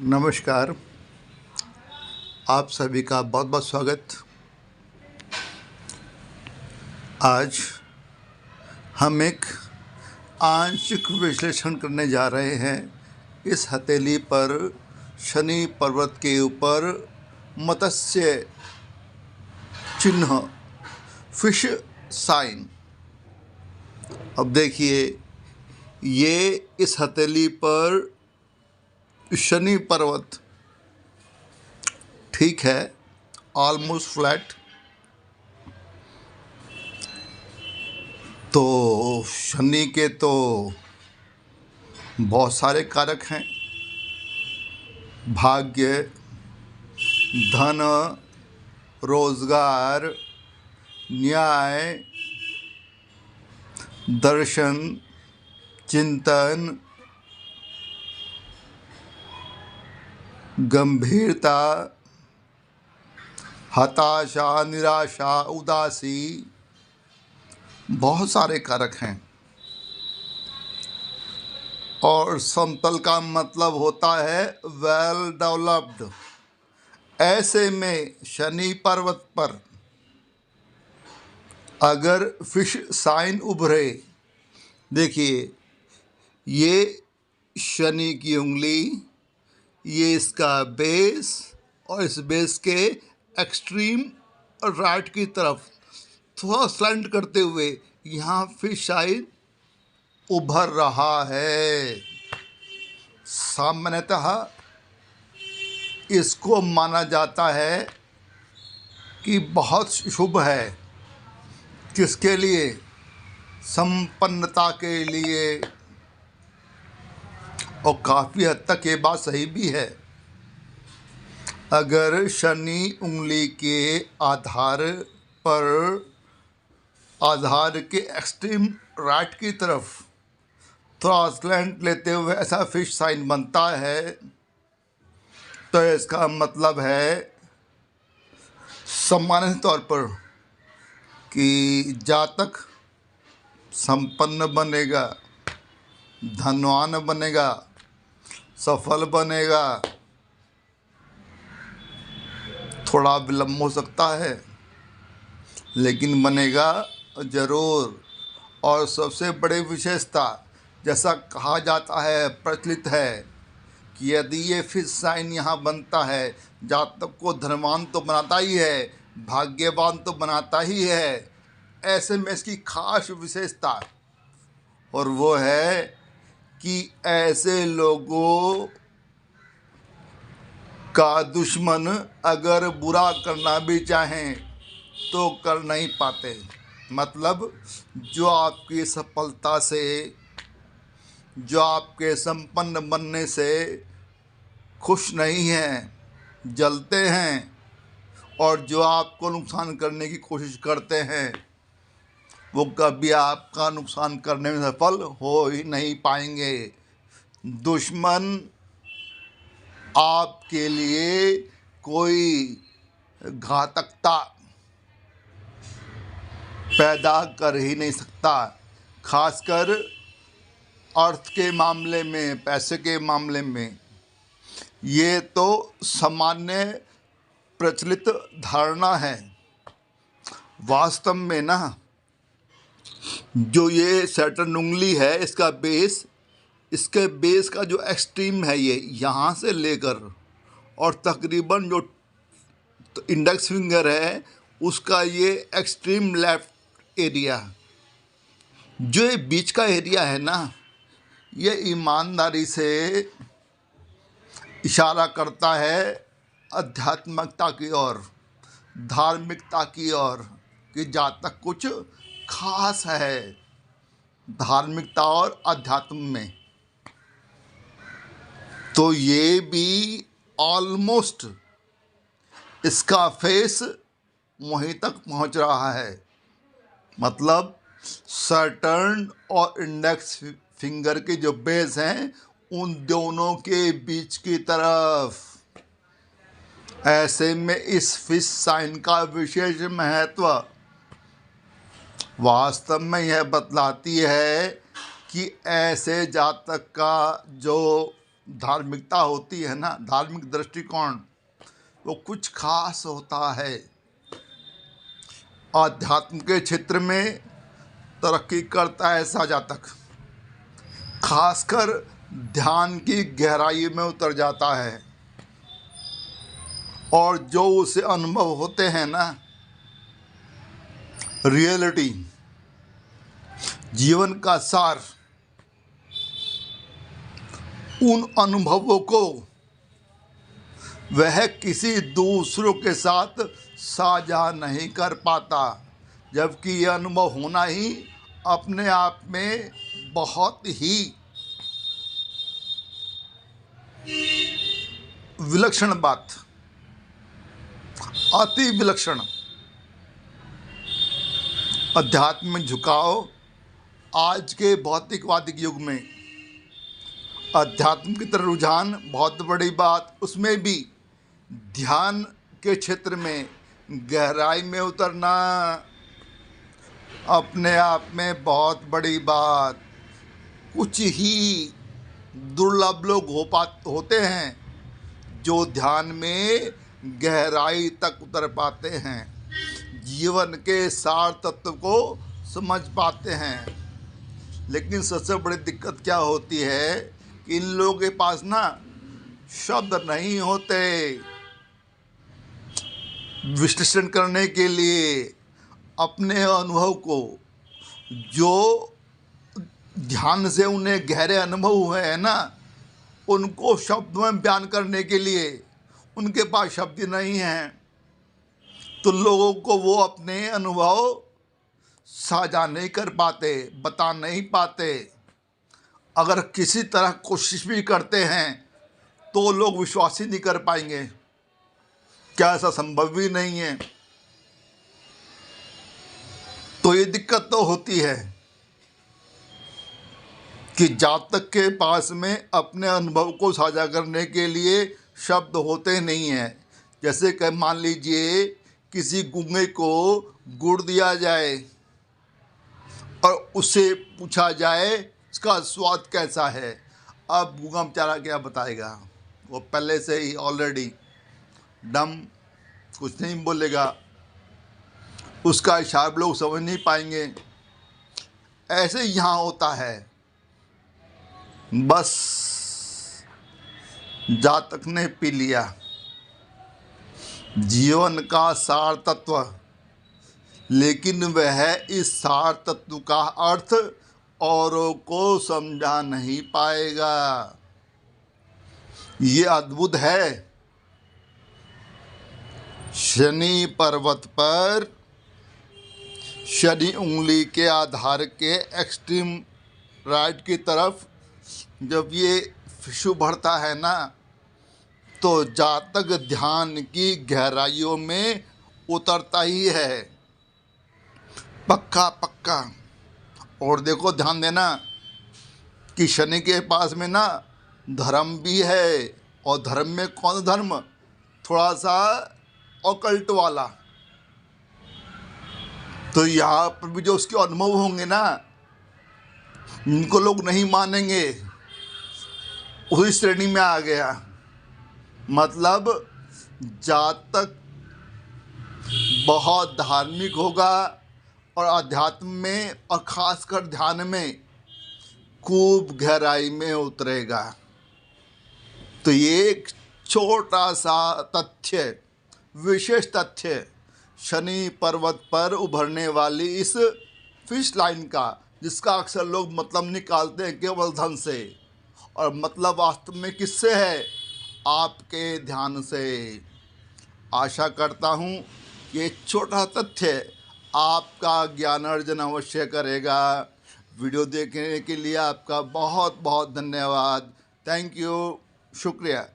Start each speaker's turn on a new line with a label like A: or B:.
A: नमस्कार। आप सभी का बहुत बहुत स्वागत। आज हम एक आंशिक विश्लेषण करने जा रहे हैं इस हथेली पर शनि पर्वत के ऊपर मत्स्य चिन्ह, फिश साइन। अब देखिए, ये इस हथेली पर शनि पर्वत ठीक है, ऑलमोस्ट फ्लैट। तो शनि के तो बहुत सारे कारक हैं: भाग्य, धन, रोजगार, न्याय, दर्शन, चिंतन, गंभीरता, हताशा, निराशा, उदासी, बहुत सारे कारक हैं। और समतल का मतलब होता है वेल डेवलप्ड। ऐसे में शनि पर्वत पर अगर फिश साइन उभरे, देखिए ये शनि की उंगली, ये इसका बेस, और इस बेस के एक्सट्रीम राइट की तरफ थोड़ा स्लैंट करते हुए यहाँ फिश साइन उभर रहा है। सामान्यतः इसको माना जाता है कि बहुत शुभ है। किसके लिए? संपन्नता के लिए। और काफ़ी हद तक ये बात सही भी है। अगर शनि उंगली के आधार के एक्सट्रीम राइट की तरफ थोड़ा स्लैंट लेते हुए ऐसा फिश साइन बनता है, तो इसका मतलब है सामान्य तौर पर कि जातक संपन्न बनेगा, धनवान बनेगा, सफल बनेगा। थोड़ा विलम्ब हो सकता है, लेकिन बनेगा जरूर। और सबसे बड़ी विशेषता, जैसा कहा जाता है, प्रचलित है कि यदि ये फिश साइन यहाँ बनता है, जातक को धनवान तो बनाता ही है, भाग्यवान तो बनाता ही है। ऐसे में इसकी खास विशेषता, और वो है कि ऐसे लोगों का दुश्मन अगर बुरा करना भी चाहें तो कर नहीं पाते। मतलब जो आपकी सफलता से, जो आपके संपन्न बनने से खुश नहीं हैं, जलते हैं, और जो आपको नुकसान करने की कोशिश करते हैं, वो कभी आपका नुकसान करने में सफल हो ही नहीं पाएंगे। दुश्मन आपके लिए कोई घातकता पैदा कर ही नहीं सकता। खासकर अर्थ के मामले में, पैसे के मामले में। ये तो सामान्य प्रचलित धारणा है। वास्तव में ना, जो ये सैटर्न उंगली है, इसका बेस, इसके बेस का जो एक्सट्रीम है, ये यहाँ से लेकर और तकरीबन जो इंडेक्स फिंगर है उसका ये एक्सट्रीम लेफ्ट एरिया, जो ये बीच का एरिया है ना, ये ईमानदारी से इशारा करता है आध्यात्मिकता की ओर, धार्मिकता की ओर, कि जातक कुछ खास है धार्मिकता और अध्यात्म में। तो ये भी ऑलमोस्ट इसका फेस वहीं तक पहुंच रहा है। मतलब सैटर्न और इंडेक्स फिंगर के जो बेस हैं, उन दोनों के बीच की तरफ। ऐसे में इस फिश साइन का विशेष महत्व वास्तव में यह बतलाती है कि ऐसे जातक का जो धार्मिकता होती है ना, धार्मिक दृष्टिकोण, वो कुछ खास होता है। आध्यात्म के क्षेत्र में तरक्की करता है ऐसा जातक, खासकर ध्यान की गहराई में उतर जाता है, और जो उसे अनुभव होते हैं ना, रियलिटी, जीवन का सार, उन अनुभवों को वह किसी दूसरों के साथ साझा नहीं कर पाता, जबकि यह अनुभव होना ही अपने आप में बहुत ही विलक्षण बात, अति विलक्षण। अध्यात्म में झुकाव आज के भौतिकवादी युग में अध्यात्म की तरफ रुझान बहुत बड़ी बात, उसमें भी ध्यान के क्षेत्र में गहराई में उतरना अपने आप में बहुत बड़ी बात। कुछ ही दुर्लभ लोग होते हैं जो ध्यान में गहराई तक उतर पाते हैं, जीवन के सार तत्व को समझ पाते हैं। लेकिन सबसे बड़ी दिक्कत क्या होती है कि इन लोगों के पास ना शब्द नहीं होते विश्लेषण करने के लिए अपने अनुभव को, जो ध्यान से उन्हें गहरे अनुभव हुए हैं ना, उनको शब्द में बयान करने के लिए उनके पास शब्द नहीं हैं, तो लोगों को वो अपने अनुभव साझा नहीं कर पाते, बता नहीं पाते। अगर किसी तरह कोशिश भी करते हैं तो लोग विश्वास ही नहीं कर पाएंगे, क्या ऐसा संभव भी नहीं है। तो ये दिक्कत तो होती है कि जातक के पास में अपने अनुभव को साझा करने के लिए शब्द होते नहीं हैं। जैसे कि मान लीजिए किसी गूंगे को गुड़ दिया जाए और उससे पूछा जाए इसका स्वाद कैसा है, अब गूंगा बेचारा क्या बताएगा, वो पहले से ही ऑलरेडी डम, कुछ नहीं बोलेगा, उसका इशारा लोग समझ नहीं पाएंगे। ऐसे यहाँ होता है, बस जातक ने पी लिया जीवन का सार तत्व, लेकिन वह इस सार तत्व का अर्थ औरों को समझा नहीं पाएगा। ये अद्भुत है। शनि पर्वत पर शनि उंगली के आधार के एक्सट्रीम राइट की तरफ जब ये शिशु बढ़ता है ना, तो जातक ध्यान की गहराइयों में उतरता ही है, पक्का पक्का। और देखो, ध्यान देना कि शनि के पास में ना धर्म भी है, और धर्म में कौन धर्म, थोड़ा सा ऑकल्ट वाला। तो यहाँ पर भी जो उसके अनुभव होंगे ना, इनको लोग नहीं मानेंगे, उसी श्रेणी में आ गया। मतलब जातक बहुत धार्मिक होगा और अध्यात्म में और खासकर ध्यान में खूब गहराई में उतरेगा। तो ये एक छोटा सा तथ्य, विशेष तथ्य शनि पर्वत पर उभरने वाली इस फिश लाइन का, जिसका अक्सर लोग मतलब निकालते हैं केवल धन से, और मतलब वास्तव में किससे है, आपके ध्यान से। आशा करता हूँ ये छोटा तथ्य आपका ज्ञान अर्जन अवश्य करेगा। वीडियो देखने के लिए आपका बहुत बहुत धन्यवाद। थैंक यू, शुक्रिया।